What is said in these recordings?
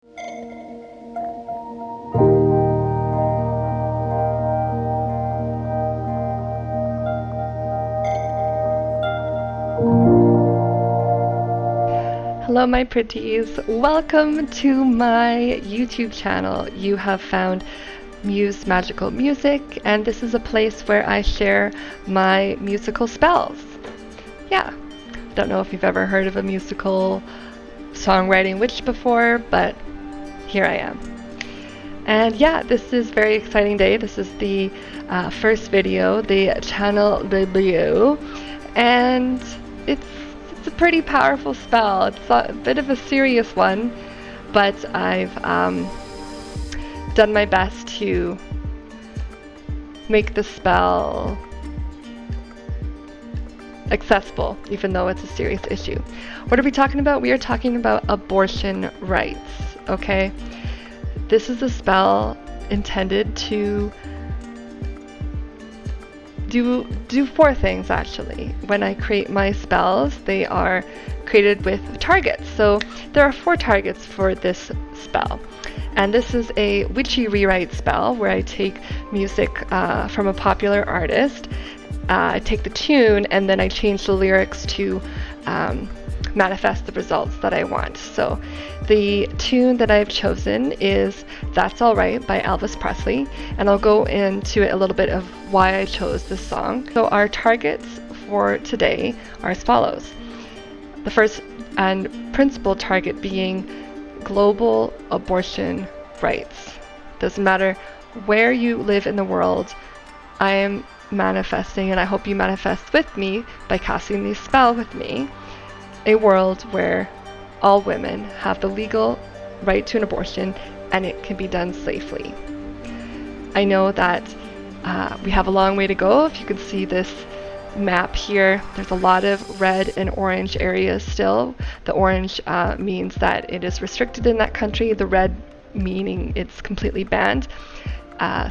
Hello my pretties, welcome to my YouTube channel. You have found Muse Magical Music, and this is a place where I share my musical spells. Yeah, don't know if you've ever heard of a musical songwriting witch before, but here I am. And yeah, this is a very exciting day. This is the first video, the channel debut, and it's a pretty powerful spell. It's a bit of a serious one, but I've done my best to make the spell accessible, even though it's a serious issue. What are we talking about? We are talking about abortion rights, okay? This is a spell intended to do four things actually. When I create my spells, they are created with targets. So there are 4 targets for this spell. And this is a Witchy Rewrite spell where I take music from a popular artist, I take the tune, and then I change the lyrics to manifest the results that I want. So the tune that I've chosen is That's Alright by Elvis Presley, and I'll go into it a little bit of why I chose this song. So our targets for today are as follows. The first and principal target being global abortion rights. Doesn't matter where you live in the world, I am manifesting, and I hope you manifest with me by casting these spells with me, a world where all women have the legal right to an abortion and it can be done safely. I know that we have a long way to go. If you can see this map here, there's a lot of red and orange areas still. The orange means that it is restricted in that country, the red meaning it's completely banned.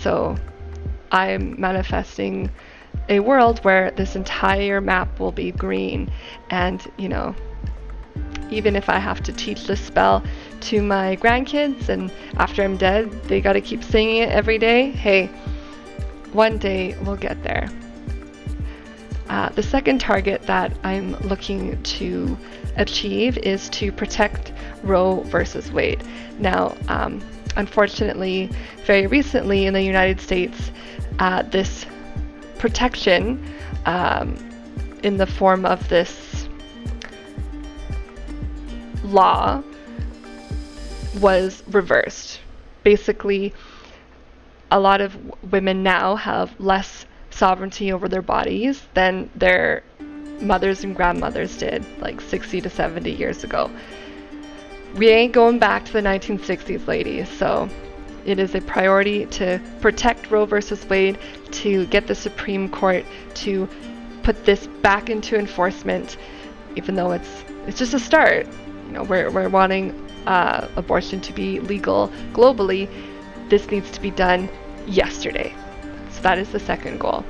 So I'm manifesting a world where this entire map will be green, and you know, even if I have to teach this spell to my grandkids and after I'm dead they gotta keep singing it every day, hey, one day we'll get there. The second target that I'm looking to achieve is to protect Roe versus Wade. Now, unfortunately, very recently in the United States, this protection in the form of this law was reversed. Basically, a lot of women now have less sovereignty over their bodies than their mothers and grandmothers did like 60 to 70 years ago. We ain't going back to the 1960s, ladies, so it is a priority to protect Roe versus Wade, to get the Supreme Court to put this back into enforcement, even though it's just a start. You know, we're wanting abortion to be legal globally. This needs to be done yesterday. So that is the second goal.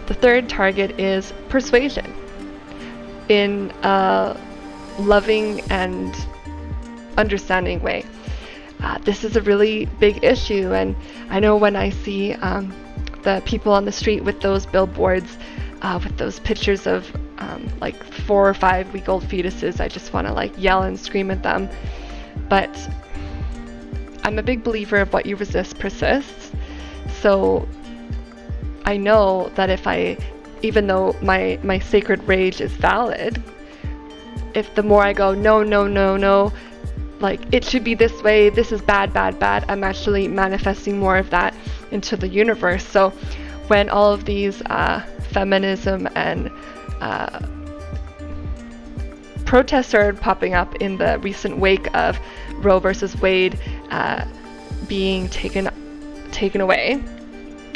The third target is persuasion in a loving and understanding way. This is a really big issue, and I know when I see the people on the street with those billboards, with those pictures of like 4 or 5 week old fetuses, I just want to like yell and scream at them. But I'm a big believer of what you resist persists. So I know that if I, even though my sacred rage is valid, if the more I go, no, no, no, no, like it should be this way, this is bad, bad, bad, I'm actually manifesting more of that into the universe. So when all of these feminism and protests started popping up in the recent wake of Roe versus Wade being taken away,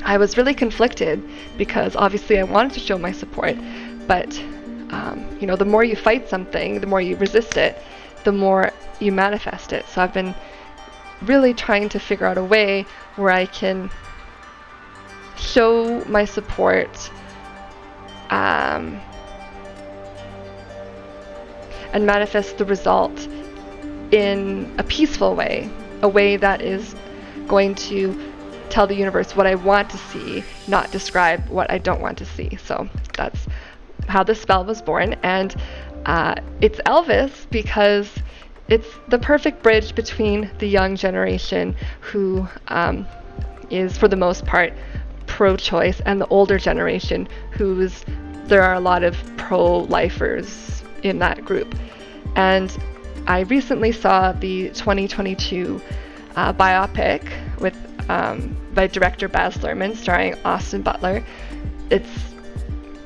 I was really conflicted because obviously I wanted to show my support, but you know, the more you fight something, the more you resist it, the more you manifest it. So I've been really trying to figure out a way where I can show my support and manifest the result in a peaceful way, a way that is going to tell the universe what I want to see, not describe what I don't want to see. So that's how the spell was born. And it's Elvis because it's the perfect bridge between the young generation who is, for the most part, pro-choice, and the older generation there are a lot of pro-lifers in that group. And I recently saw the 2022 biopic by director Baz Luhrmann starring Austin Butler. It's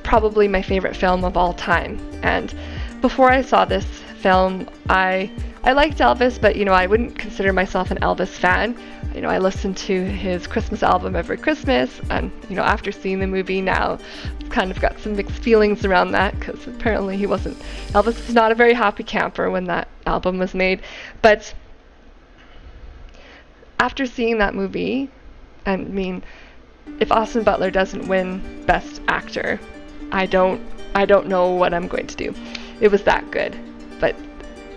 probably my favorite film of all time. And before I saw this film, I liked Elvis, but I wouldn't consider myself an Elvis fan. I listened to his Christmas album every Christmas, and after seeing the movie now, I've kind of got some mixed feelings around that, because apparently Elvis was not a very happy camper when that album was made. But after seeing that movie, I mean, if Austin Butler doesn't win Best Actor, I don't know what I'm going to do. It was that good. But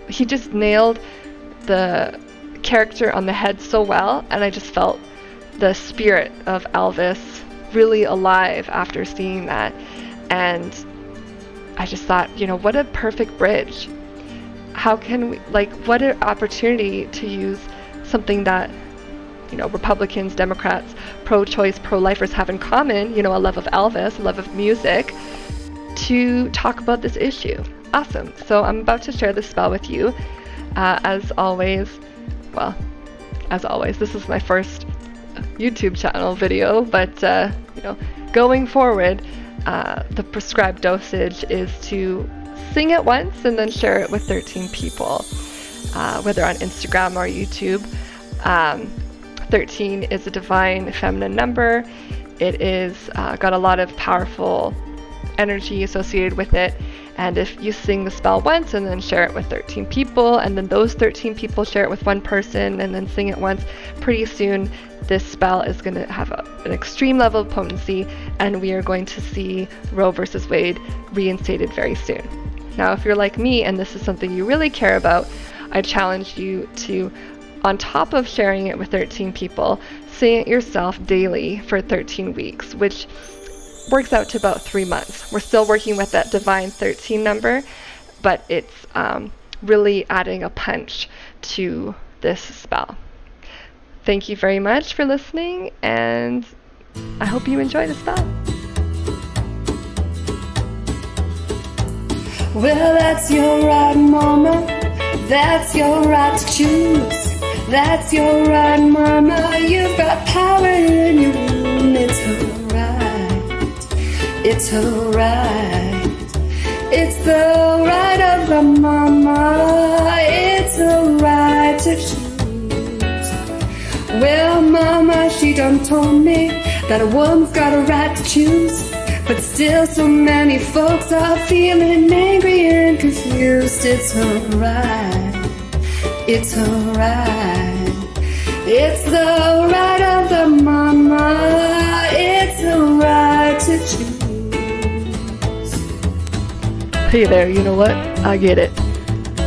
he just nailed the character on the head so well, and I just felt the spirit of Elvis really alive after seeing that. And I just thought, what a perfect bridge. How can we, what an opportunity to use something that Republicans, Democrats, pro-choice, pro-lifers have in common, a love of Elvis, a love of music, to talk about this issue. Awesome. So I'm about to share this spell with you. As always, this is my first YouTube channel video, but going forward, the prescribed dosage is to sing it once and then share it with 13 people, whether on Instagram or YouTube. 13 is a divine feminine number. It is got a lot of powerful energy associated with it. And if you sing the spell once and then share it with 13 people, and then those 13 people share it with one person and then sing it once, pretty soon this spell is going to have an extreme level of potency, and we are going to see Roe versus Wade reinstated very soon. Now, if you're like me and this is something you really care about, I challenge you to, on top of sharing it with 13 people, sing it yourself daily for 13 weeks, which works out to about 3 months. We're still working with that divine 13 number, but it's really adding a punch to this spell. Thank you very much for listening, and I hope you enjoy the spell. Well, that's your right, mama. That's your right to choose. That's your right, mama. You've got power in your womb. It's alright. It's alright. It's the right of the mama. It's alright to choose. Well, mama, she done told me that a woman's got a right to choose. But still so many folks are feeling angry and confused. It's alright. It's alright. It's the right of the mama. It's alright to choose. Hey there, you know what? I get it.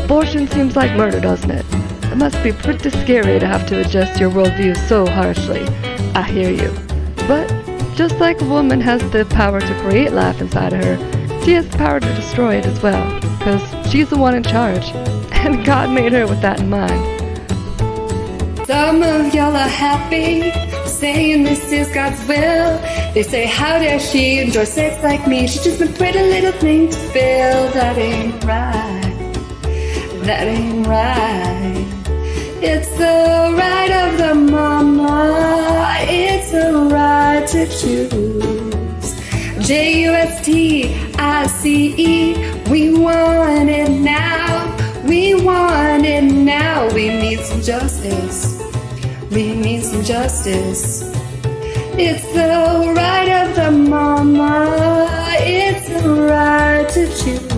Abortion seems like murder, doesn't it? It must be pretty scary to have to adjust your worldview so harshly. I hear you. But just like a woman has the power to create life inside of her, she has the power to destroy it as well, because she's the one in charge, and God made her with that in mind. Some of y'all are happy, saying this is God's will. They say, how dare she enjoy sex like me? She's just a pretty little thing to fill. That ain't right. That ain't right. It's the right of the mama. It's the right to choose. JUSTICE. We want it now. We want it now. We need some justice. We need some justice. It's the right of the mama. It's the right to choose.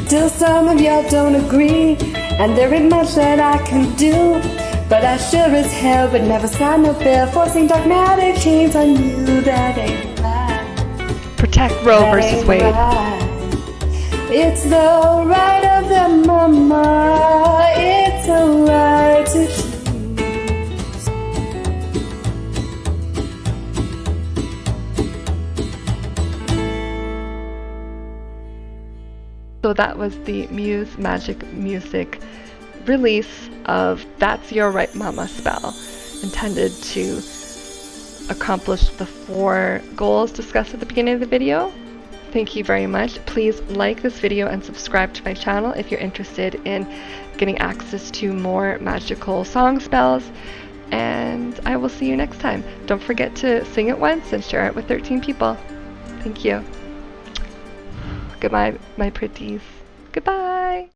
Still some of y'all don't agree, and there ain't much that I can do. But I sure as hell would never sign no bill forcing dogmatic chains on you. That ain't right. Protect Roe versus Wade. Right. It's the right of the mama. So that was the Muse Magic Music release of That's Your Right Mama spell, intended to accomplish the 4 goals discussed at the beginning of the video. Thank you very much. Please like this video and subscribe to my channel if you're interested in getting access to more magical song spells. And I will see you next time. Don't forget to sing it once and share it with 13 people. Thank you. Goodbye, my pretties. Goodbye.